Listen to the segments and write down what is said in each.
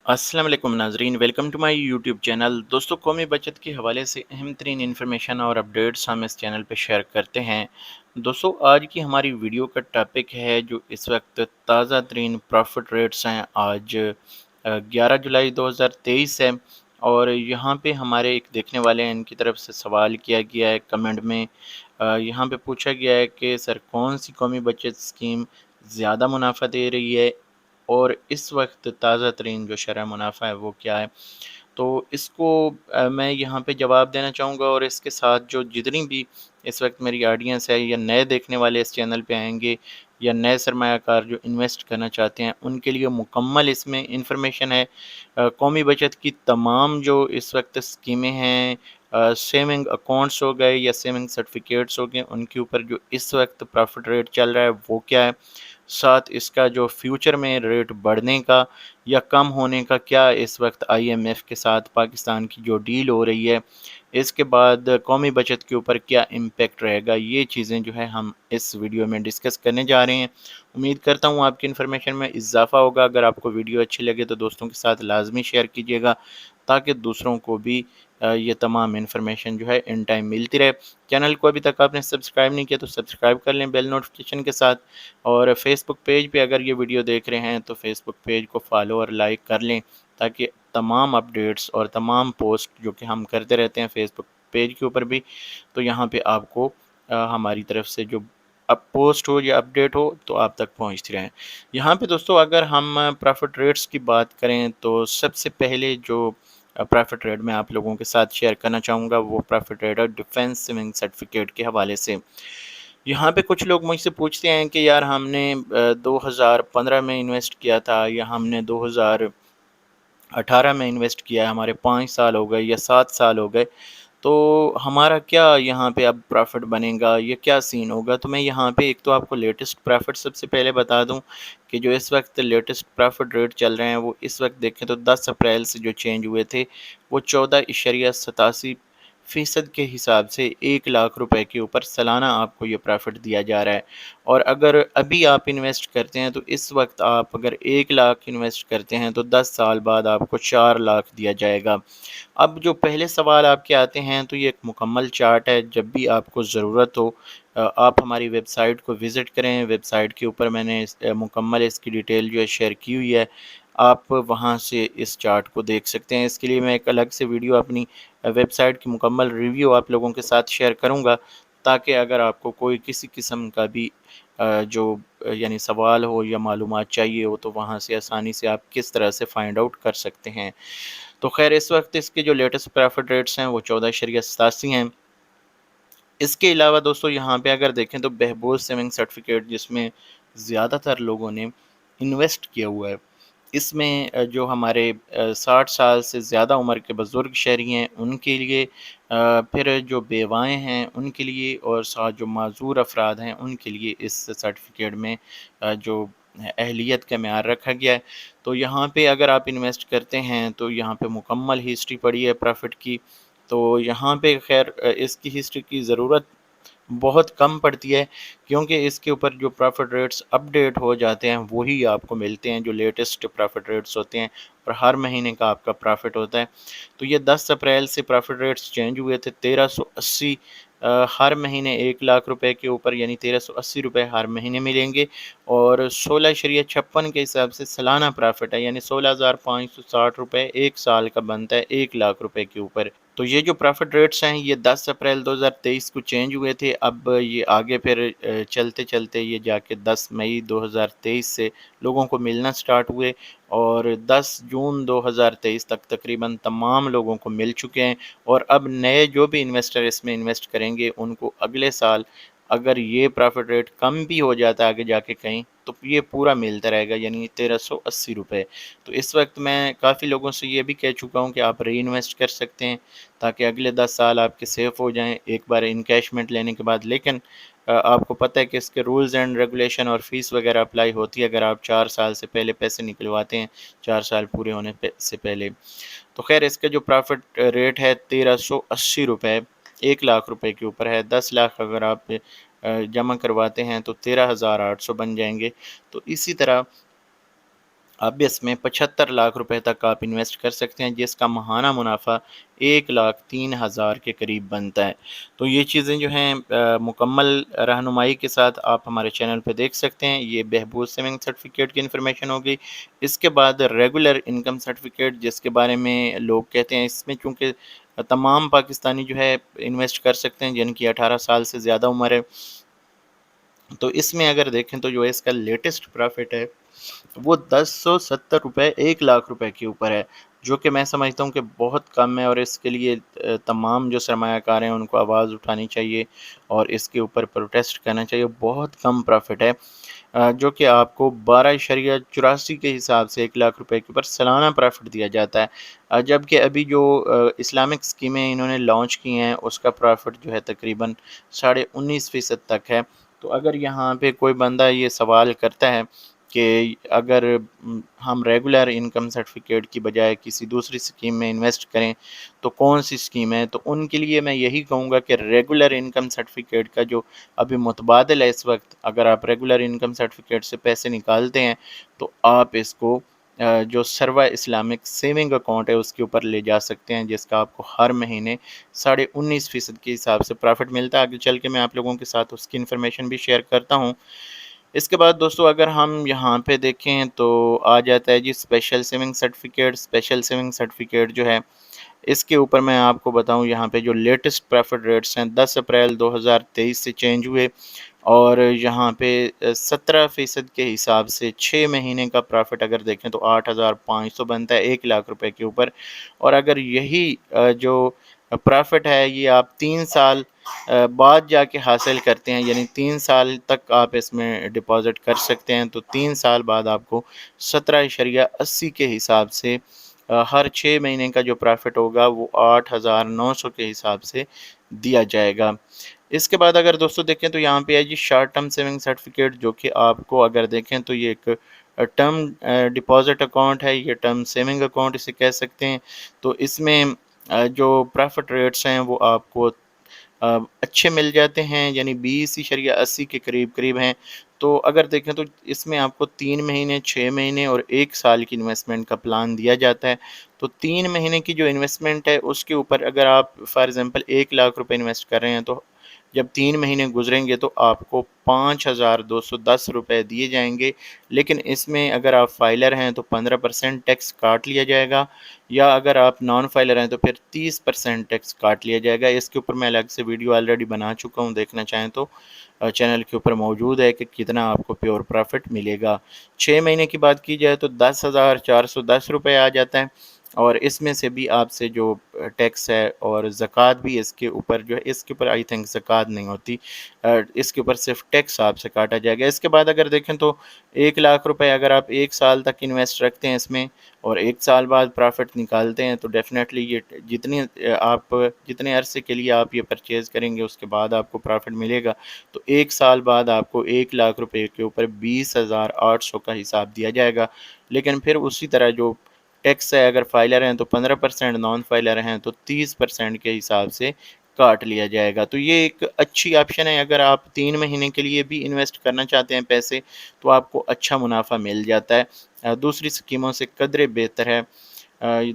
अस्सलाम वालेकुम नाजरीन, welcome to my YouTube channel. दोस्तों, कौमी बचत के हवाले से अहम तरीन इन्फॉर्मेशन और अपडेट्स हम इस चैनल पे शेयर करते हैं। दोस्तों, आज की हमारी वीडियो का टॉपिक है जो इस वक्त ताज़ा तरीन प्रॉफिट रेट्स हैं। आज 11 जुलाई 2023 है और यहाँ पे हमारे एक देखने वाले हैं, इनकी तरफ से सवाल किया गया है कमेंट में। यहाँ पे पूछा गया है कि सर, कौन सी कौमी बचत स्कीम ज़्यादा मुनाफा दे रही है और इस वक्त ताज़ा तरीन जो शरह मुनाफा है वो क्या है। तो इसको मैं यहाँ पे जवाब देना चाहूँगा और इसके साथ जो जितनी भी इस वक्त मेरी ऑडियंस है या नए देखने वाले इस चैनल पे आएंगे या नए सरमायाकार जो इन्वेस्ट करना चाहते हैं, उनके लिए मुकम्मल इसमें इंफॉर्मेशन है। कौमी बचत की तमाम जो इस वक्त स्कीमें हैं, सेविंग अकाउंट्स हो गए या सेविंग सर्टिफिकेट्स हो गए, उनके ऊपर जो इस वक्त प्रॉफिट रेट चल रहा है वो क्या है, साथ इसका जो फ्यूचर में रेट बढ़ने का या कम होने का क्या इस वक्त आईएमएफ के साथ पाकिस्तान की जो डील हो रही है, इसके बाद कौमी बचत के ऊपर क्या इम्पेक्ट रहेगा, ये चीज़ें जो है हम इस वीडियो में डिस्कस करने जा रहे हैं। उम्मीद करता हूँ आपकी इन्फॉर्मेशन में इजाफ़ा होगा। अगर आपको वीडियो अच्छी लगे तो दोस्तों के साथ लाजमी शेयर कीजिएगा ताकि दूसरों को भी ये तमाम इन्फॉर्मेशन जो है इन टाइम मिलती रहे। चैनल को अभी तक आपने सब्सक्राइब नहीं किया तो सब्सक्राइब कर लें बेल नोटिफिकेशन के साथ, और फेसबुक पेज पे अगर ये वीडियो देख रहे हैं तो फेसबुक पेज को फॉलो और लाइक कर लें ताकि तमाम अपडेट्स और तमाम पोस्ट जो कि हम करते रहते हैं फेसबुक पेज के ऊपर भी, तो यहाँ पे आपको हमारी तरफ से जो अब पोस्ट हो या अपडेट हो तो आप तक पहुँचती रहें। यहाँ पे दोस्तों, अगर हम प्रॉफिट रेट्स की बात करें तो सबसे पहले जो प्रॉफिट रेट मैं आप लोगों के साथ शेयर करना चाहूँगा वो प्रॉफिट रेट है डिफेंस सेविंग सर्टिफिकेट के हवाले से। यहाँ पे कुछ लोग मुझसे पूछते हैं कि यार, हमने 2015 में इन्वेस्ट किया था या हमने 2018 में इन्वेस्ट किया है, हमारे 5 साल हो गए या 7 साल हो गए, तो हमारा क्या यहाँ पे अब प्रॉफिट बनेगा, ये क्या सीन होगा। तो मैं यहाँ पे एक तो आपको लेटेस्ट प्रॉफिट सबसे पहले बता दूँ कि जो इस वक्त लेटेस्ट प्रॉफिट रेट चल रहे हैं वो इस वक्त देखें तो 10 अप्रैल से जो चेंज हुए थे वो 14.87% के हिसाब से 1 लाख रुपए के ऊपर सालाना आपको ये प्रॉफिट दिया जा रहा है। और अगर अभी आप इन्वेस्ट करते हैं तो इस वक्त आप अगर 1 लाख इन्वेस्ट करते हैं तो 10 साल बाद आपको 4 लाख दिया जाएगा। अब जो पहले सवाल आपके आते हैं तो ये एक मुकम्मल चार्ट है। जब भी आपको ज़रूरत हो आप हमारी वेबसाइट को विज़िट करें। वेबसाइट के ऊपर मैंने मुकम्मल इसकी डिटेल जो है शेयर की हुई है, आप वहाँ से इस चार्ट को देख सकते हैं। इसके लिए मैं एक अलग से वीडियो अपनी वेबसाइट की मुकम्मल रिव्यू आप लोगों के साथ शेयर करूँगा ताकि अगर आपको कोई किसी किस्म का भी जो यानी सवाल हो या मालूमात चाहिए हो तो वहाँ से आसानी से आप किस तरह से फाइंड आउट कर सकते हैं। तो खैर, इस वक्त इसके जो लेटेस्ट प्रॉफिट रेट्स हैं वो 14.87 हैं। इसके अलावा दोस्तों, यहाँ पे अगर देखें तो बहबूद सेविंग सर्टिफिकेट जिसमें ज़्यादातर लोगों ने इन्वेस्ट किया हुआ है, इसमें जो हमारे 60 साल से ज़्यादा उम्र के बुज़ुर्ग शहरी हैं उनके लिए, फिर जो बेवाएँ हैं उनके लिए, और साथ जो माज़ूर अफराद हैं उनके लिए इस सर्टिफिकेट में जो अहलियत का मेयार रखा गया है। तो यहाँ पे अगर आप इन्वेस्ट करते हैं तो यहाँ पे मुकम्मल हिस्ट्री पड़ी है प्रॉफिट की। तो यहाँ पे खैर इसकी हिस्ट्री की ज़रूरत बहुत कम पड़ती है क्योंकि इसके ऊपर जो प्रॉफिट रेट्स अपडेट हो जाते हैं वही आपको मिलते हैं, जो लेटेस्ट प्रॉफिट रेट्स होते हैं, और हर महीने का आपका प्रॉफिट होता है। तो ये 10 अप्रैल से प्रॉफिट रेट्स चेंज हुए थे। 1380 हर महीने 1 लाख रुपए के ऊपर यानी 1380 रुपये हर महीने मिलेंगे, और 16.56 के हिसाब से सालाना प्रॉफिट है यानी 16,560 रुपये 1 साल का बनता है 1 लाख रुपए के ऊपर। तो ये जो प्रॉफिट रेट्स हैं ये 10 अप्रैल 2023 को चेंज हुए थे। अब ये आगे फिर चलते चलते ये जाके 10 मई 2023 से लोगों को मिलना स्टार्ट हुए, और 10 जून 2023 तक तकरीबन तमाम लोगों को मिल चुके हैं। और अब नए जो भी इन्वेस्टर इसमें इन्वेस्ट करेंगे उनको अगले साल अगर ये प्रॉफिट रेट कम भी हो जाता है आगे जाके कहीं, तो ये पूरा मिलता रहेगा यानी 1380 रुपये। तो इस वक्त मैं काफ़ी लोगों से ये भी कह चुका हूँ कि आप री इन्वेस्ट कर सकते हैं ताकि अगले 10 साल आपके सेफ़ हो जाएँ एक बार इनकैशमेंट लेने के बाद। लेकिन आपको पता है कि इसके रूल्स एंड रेगुलेशन और फ़ीस वगैरह अप्लाई होती है अगर आप 4 साल से पहले पैसे निकलवाते हैं, 4 साल पूरे होने से पहले। तो खैर, इसका जो प्रॉफिट रेट है 1380 रुपये 1 लाख रुपए के ऊपर है। 10 लाख अगर आप जमा करवाते हैं तो 13,800 बन जाएंगे। तो इसी तरह अब इसमें 75 लाख रुपए तक आप इन्वेस्ट कर सकते हैं, जिसका माहाना मुनाफ़ा 1,03,000 के करीब बनता है। तो ये चीज़ें जो हैं मुकम्मल रहनुमाई के साथ आप हमारे चैनल पे देख सकते हैं। ये बहबूद सेविंग सर्टिफिकेट की इन्फॉर्मेशन हो गई। इसके बाद रेगुलर इनकम सर्टिफिकेट, जिसके बारे में लोग कहते हैं, इसमें चूँकि तमाम पाकिस्तानी जो है इन्वेस्ट कर सकते हैं जिनकी 18 साल से ज़्यादा उम्र है। तो इसमें अगर देखें तो जो है इसका लेटेस्ट प्रॉफिट है वो 1070 रुपये 1 लाख रुपए के ऊपर है, जो कि मैं समझता हूँ कि बहुत कम है, और इसके लिए तमाम जो सरमायाकार हैं उनको आवाज़ उठानी चाहिए और इसके ऊपर प्रोटेस्ट करना चाहिए। बहुत कम प्रॉफिट है, जो कि आपको 12.84 के हिसाब से 1 लाख रुपए के ऊपर सालाना प्रॉफिट दिया जाता है। जबकि अभी जो इस्लामिक स्कीमें इन्होंने लॉन्च की हैं उसका प्रॉफिट जो है तकरीबन 19.5% तक है। तो अगर यहाँ पे कोई बंदा ये सवाल करता है कि अगर हम रेगुलर इनकम सर्टिफिकेट की बजाय किसी दूसरी स्कीम में इन्वेस्ट करें तो कौन सी स्कीम है, तो उनके लिए मैं यही कहूँगा कि रेगुलर इनकम सर्टिफिकेट का जो अभी मुतबादल है इस वक्त, अगर आप रेगुलर इनकम सर्टिफिकेट से पैसे निकालते हैं तो आप इसको जो सर्वा इस्लामिक सेविंग अकाउंट है उसके ऊपर ले जा सकते हैं, जिसका आपको हर महीने 19.5% के हिसाब से प्रॉफिट मिलता है। आगे चल के मैं आप लोगों के साथ उसकी इन्फॉर्मेशन भी शेयर करता हूँ। इसके बाद दोस्तों अगर हम यहाँ पे देखें तो आ जाता है जी special saving certificate. Special saving certificate जो है इसके ऊपर मैं आपको बताऊं, यहाँ पे जो लेटेस्ट प्रेफर्ड रेट्स हैं 10 अप्रैल 2023 से चेंज हुए, और यहाँ पे 17% के हिसाब से 6 महीने का प्रॉफिट अगर देखें तो 8,500 बनता है 1 लाख रुपए के ऊपर। और अगर यही जो प्रॉफिट है ये आप 3 साल बाद जाके हासिल करते हैं, यानी 3 साल तक आप इसमें डिपॉज़िट कर सकते हैं, तो 3 साल बाद आपको 17.80 के हिसाब से हर 6 महीने का जो प्रॉफिट होगा वो 8,900 के हिसाब से दिया जाएगा। इसके बाद अगर दोस्तों देखें तो यहाँ पे है जी शॉर्ट टर्म सेविंग सर्टिफिकेट, जो कि आपको अगर देखें तो ये एक टर्म डिपॉज़िट अकाउंट है, ये टर्म सेविंग अकाउंट इसे कह सकते हैं। तो इसमें जो प्रॉफिट रेट्स हैं वो आपको अच्छे मिल जाते हैं, यानी 20.80 के करीब हैं। तो अगर देखें तो इसमें आपको 3 महीने, 6 महीने और 1 साल की इन्वेस्टमेंट का प्लान दिया जाता है। तो 3 महीने की जो इन्वेस्टमेंट है उसके ऊपर अगर आप फॉर एग्ज़ाम्पल 1 लाख रुपए इन्वेस्ट कर रहे हैं, तो जब 3 महीने गुजरेंगे तो आपको 5,210 रुपए दिए जाएंगे। लेकिन इसमें अगर आप फाइलर हैं तो 15% टैक्स काट लिया जाएगा, या अगर आप नॉन फाइलर हैं तो फिर 30% टैक्स काट लिया जाएगा। इसके ऊपर मैं अलग से वीडियो ऑलरेडी बना चुका हूँ, देखना चाहें तो चैनल के ऊपर मौजूद है कि कितना आपको प्योर प्रॉफिट मिलेगा। 6 महीने की बात की जाए तो 10,410 रुपये आ जाता है, और इसमें से भी आपसे जो टैक्स है और ज़कात भी इसके ऊपर जो है, इसके ऊपर आई थिंक ज़कात नहीं होती, इसके ऊपर सिर्फ टैक्स आपसे काटा जाएगा। इसके बाद अगर देखें तो 1 लाख रुपए अगर आप 1 साल तक इन्वेस्ट रखते हैं इसमें और 1 साल बाद प्रॉफिट निकालते हैं, तो डेफ़िनेटली ये जितनी आप जितने अरसे के लिए आप ये परचेज़ करेंगे उसके बाद आपको प्रॉफिट मिलेगा। तो 1 साल बाद आपको 1 लाख रुपए के ऊपर 20,800 का हिसाब दिया जाएगा। लेकिन फिर उसी तरह जो टैक्स है, अगर फाइलर हैं तो 15%, नॉन फाइलर हैं तो 30% के हिसाब से काट लिया जाएगा। तो ये एक अच्छी ऑप्शन है, अगर आप 3 महीने के लिए भी इन्वेस्ट करना चाहते हैं पैसे तो आपको अच्छा मुनाफा मिल जाता है। दूसरी स्कीमों से कदरे बेहतर है।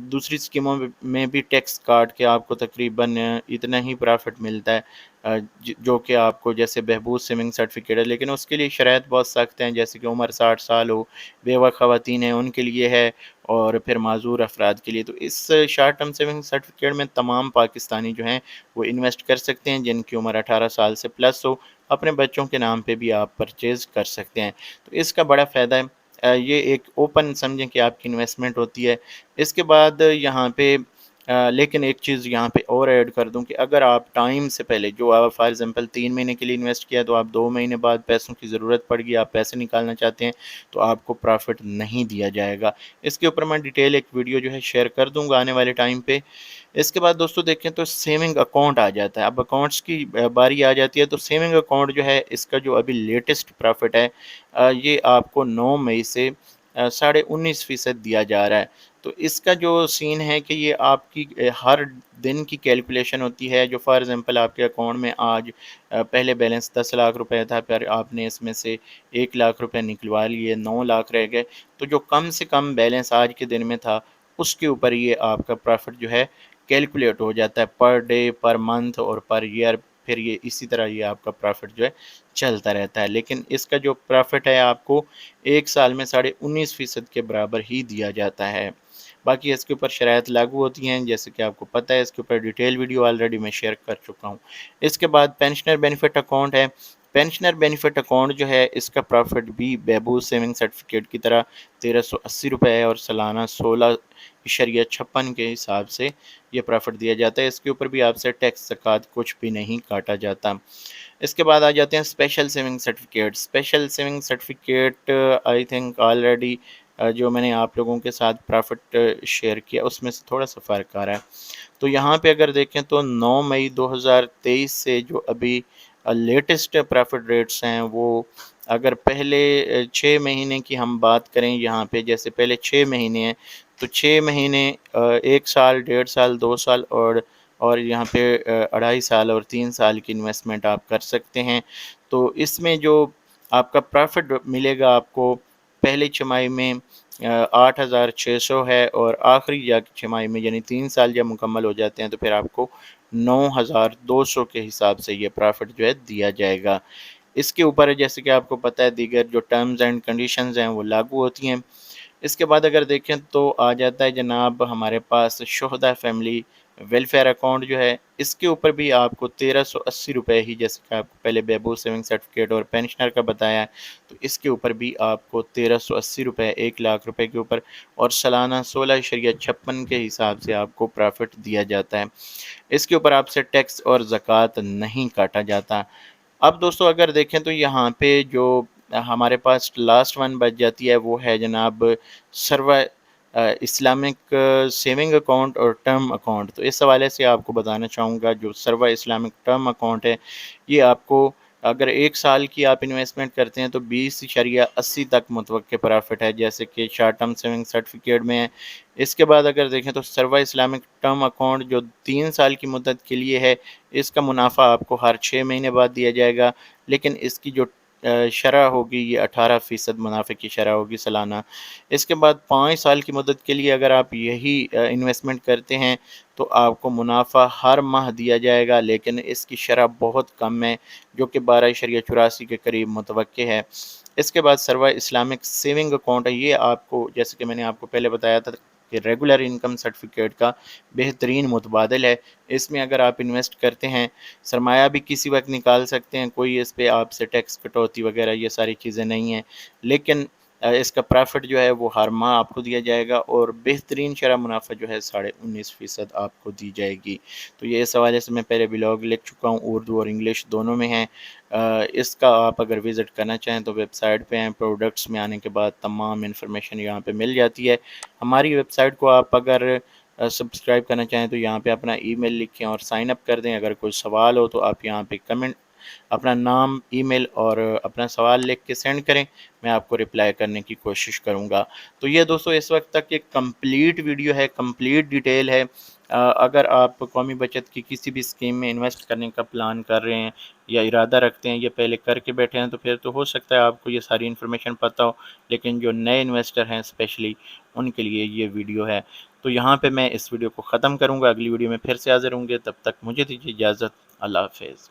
दूसरी स्कीमों में भी टैक्स काट के आपको तकरीबन इतना ही प्रॉफिट मिलता है, जो कि आपको जैसे बहबूद सेविंग सर्टिफिकेट है, लेकिन उसके लिए शराइत बहुत सख्त हैं, जैसे कि उम्र 60 साल हो, बेवा ख़वातीन हैं उनके लिए है, और फिर माजूर अफराद के लिए। तो इस शॉर्ट टर्म सेविंग सर्टिफिकेट में तमाम पाकिस्तानी जो हैं वो इन्वेस्ट कर सकते हैं जिनकी उम्र 18 साल से प्लस हो। अपने बच्चों के नाम पे भी आप परचेज़ कर सकते हैं, तो इसका बड़ा फ़ायदा है। ये एक ओपन समझें कि आपकी इन्वेस्टमेंट होती है। इसके बाद यहाँ पे लेकिन एक चीज़ यहाँ पे और ऐड कर दूँ कि अगर आप टाइम से पहले, जो आप फॉर एग्ज़ाम्पल 3 महीने के लिए इन्वेस्ट किया तो आप 2 महीने बाद पैसों की ज़रूरत पड़ गई, आप पैसे निकालना चाहते हैं, तो आपको प्रॉफ़िट नहीं दिया जाएगा। इसके ऊपर मैं डिटेल एक वीडियो जो है शेयर कर दूँगा आने वाले टाइम पे। इसके बाद दोस्तों देखें तो सेविंग अकाउंट आ जाता है। अब अकाउंट्स की बारी आ जाती है, तो सेविंग अकाउंट जो है इसका जो अभी लेटेस्ट प्रॉफ़िट है ये आपको 9 मई से 19.5% दिया जा रहा है। تو اس کا جو سین ہے کہ یہ آپ کی ہر دن کی کیلکولیشن ہوتی ہے. جو فار ایگزامپل آپ کے اکاؤنٹ میں آج پہلے بیلنس 10 لاکھ روپے تھا، پھر آپ نے اس میں سے 1 لاکھ روپے نکلوا لیے، 9 لاکھ رہ گئے. تو جو کم سے کم بیلنس آج کے دن میں تھا اس کے اوپر یہ آپ کا پروفٹ جو ہے کیلکولیٹ ہو جاتا ہے پر ڈے، پر منتھ اور پر ایئر. پھر یہ اسی طرح یہ آپ کا پروفٹ جو ہے چلتا رہتا ہے. لیکن اس کا جو پروفٹ ہے آپ کو ایک سال میں 19.5% کے برابر ہی دیا جاتا ہے. باقی اس کے اوپر شرائط لاگو ہوتی ہیں، جیسے کہ آپ کو پتہ ہے. اس کے اوپر ڈیٹیل ویڈیو آلریڈی میں شیئر کر چکا ہوں. اس کے بعد پینشنر بینیفٹ اکاؤنٹ ہے. پینشنر بینیفٹ اکاؤنٹ جو ہے اس کا پروفٹ بھی بہبود سیونگ سرٹیفکیٹ کی طرح 1380 روپے ہے اور سالانہ 16.56 کے حساب سے یہ پروفٹ دیا جاتا ہے. اس کے اوپر بھی آپ سے ٹیکس زکوٰۃ کچھ بھی نہیں کاٹا جاتا. اس کے بعد آ جاتے ہیں special saving certificate. Special saving certificate I think already جو میں نے آپ لوگوں کے ساتھ پروفٹ شیئر کیا اس میں سے تھوڑا سا فرق آ رہا ہے. تو یہاں پہ اگر دیکھیں تو 9 مئی 2023 سے جو ابھی لیٹسٹ پروفٹ ریٹس ہیں وہ اگر پہلے 6 مہینے کی ہم بات کریں یہاں پہ، جیسے پہلے 6 مہینے ہیں تو 6 مہینے 1 سال، 1.5 سال، 2 سال اور یہاں پہ 2.5 سال اور 3 سال کی انویسٹمنٹ آپ کر سکتے ہیں. تو اس میں جو آپ کا پروفٹ ملے گا آپ کو پہلی چھمائی میں 8,600 ہے اور آخری چھمائی میں یعنی 3 سال جب مکمل ہو جاتے ہیں تو پھر آپ کو 9,200 کے حساب سے یہ پروفٹ جو ہے دیا جائے گا. اس کے اوپر جیسے کہ آپ کو پتہ ہے دیگر جو ٹرمز اینڈ کنڈیشنز ہیں وہ لاگو ہوتی ہیں. اس کے بعد اگر دیکھیں تو آ جاتا ہے جناب ہمارے پاس شہداء فیملی ویلفیئر اکاؤنٹ جو ہے. اس کے اوپر بھی آپ کو 1380 روپے ہی، جیسے کہ آپ کو پہلے بہبود سیونگ سرٹیفکیٹ اور پینشنر کا بتایا ہے، تو اس کے اوپر بھی آپ کو 1380 روپے 1 لاکھ روپے کے اوپر اور سالانہ 16.56 کے حساب سے آپ کو پروفٹ دیا جاتا ہے. اس کے اوپر آپ سے ٹیکس اور زکوٰۃ نہیں کاٹا جاتا. اب دوستو اگر دیکھیں تو یہاں پہ جو ہمارے پاس لاسٹ ون بچ جاتی ہے وہ ہے جناب سروا اسلامک سیونگ اکاؤنٹ اور ٹرم اکاؤنٹ. تو اس حوالے سے آپ کو بتانا چاہوں گا جو سروا اسلامک ٹرم اکاؤنٹ ہے یہ آپ کو اگر 1 سال کی آپ انویسٹمنٹ کرتے ہیں تو 20.80 تک متوقع پروفٹ ہے، جیسے کہ شارٹ ٹرم سیونگ سرٹیفکیٹ میں ہے. اس کے بعد اگر دیکھیں تو سروا اسلامک ٹرم اکاؤنٹ جو 3 سال کی مدت کے لیے ہے، اس کا منافع آپ کو ہر 6 مہینے بعد دیا جائے گا. لیکن اس کی جو شرح ہوگی یہ 18% منافع کی شرح ہوگی سالانہ. اس کے بعد 5 سال کی مدت کے لیے اگر آپ یہی انویسٹمنٹ کرتے ہیں تو آپ کو منافع ہر ماہ دیا جائے گا، لیکن اس کی شرح بہت کم ہے جو کہ 12.84 کے قریب متوقع ہے. اس کے بعد سروا اسلامک سیونگ اکاؤنٹ ہے. یہ آپ کو جیسے کہ میں نے آپ کو پہلے بتایا تھا کہ ریگولر انکم سرٹیفکیٹ کا بہترین متبادل ہے. اس میں اگر آپ انویسٹ کرتے ہیں سرمایہ بھی کسی وقت نکال سکتے ہیں، کوئی اس پہ آپ سے ٹیکس کٹوتی وغیرہ یہ ساری چیزیں نہیں ہیں، لیکن اس کا پروفٹ جو ہے وہ ہر ماہ آپ کو دیا جائے گا اور بہترین شرح منافع جو ہے 19.5% آپ کو دی جائے گی. تو یہ اس حوالے سے میں پہلے بلاگ لکھ چکا ہوں، اردو اور انگلش دونوں میں ہیں. اس کا آپ اگر وزٹ کرنا چاہیں تو ویب سائٹ پہ ہیں. پروڈکٹس میں آنے کے بعد تمام انفارمیشن یہاں پہ مل جاتی ہے. ہماری ویب سائٹ کو آپ اگر سبسکرائب کرنا چاہیں تو یہاں پہ اپنا ای میل لکھیں اور سائن اپ کر دیں. اگر کوئی سوال ہو تو آپ یہاں پہ کمنٹ اپنا نام، ای میل اور اپنا سوال لکھ کے سینڈ کریں، میں آپ کو رپلائی کرنے کی کوشش کروں گا. تو یہ دوستو اس وقت تک ایک کمپلیٹ ویڈیو ہے، کمپلیٹ ڈیٹیل ہے. اگر آپ قومی بچت کی کسی بھی اسکیم میں انویسٹ کرنے کا پلان کر رہے ہیں یا ارادہ رکھتے ہیں، یہ پہلے کر کے بیٹھے ہیں، تو پھر تو ہو سکتا ہے آپ کو یہ ساری انفارمیشن پتہ ہو، لیکن جو نئے انویسٹر ہیں اسپیشلی ان کے لیے یہ ویڈیو ہے. تو یہاں پہ میں اس ویڈیو کو ختم کروں گا. اگلی ویڈیو میں پھر سے حاضر ہوں گے، تب تک مجھے دیجیے اجازت. اللہ حافظ.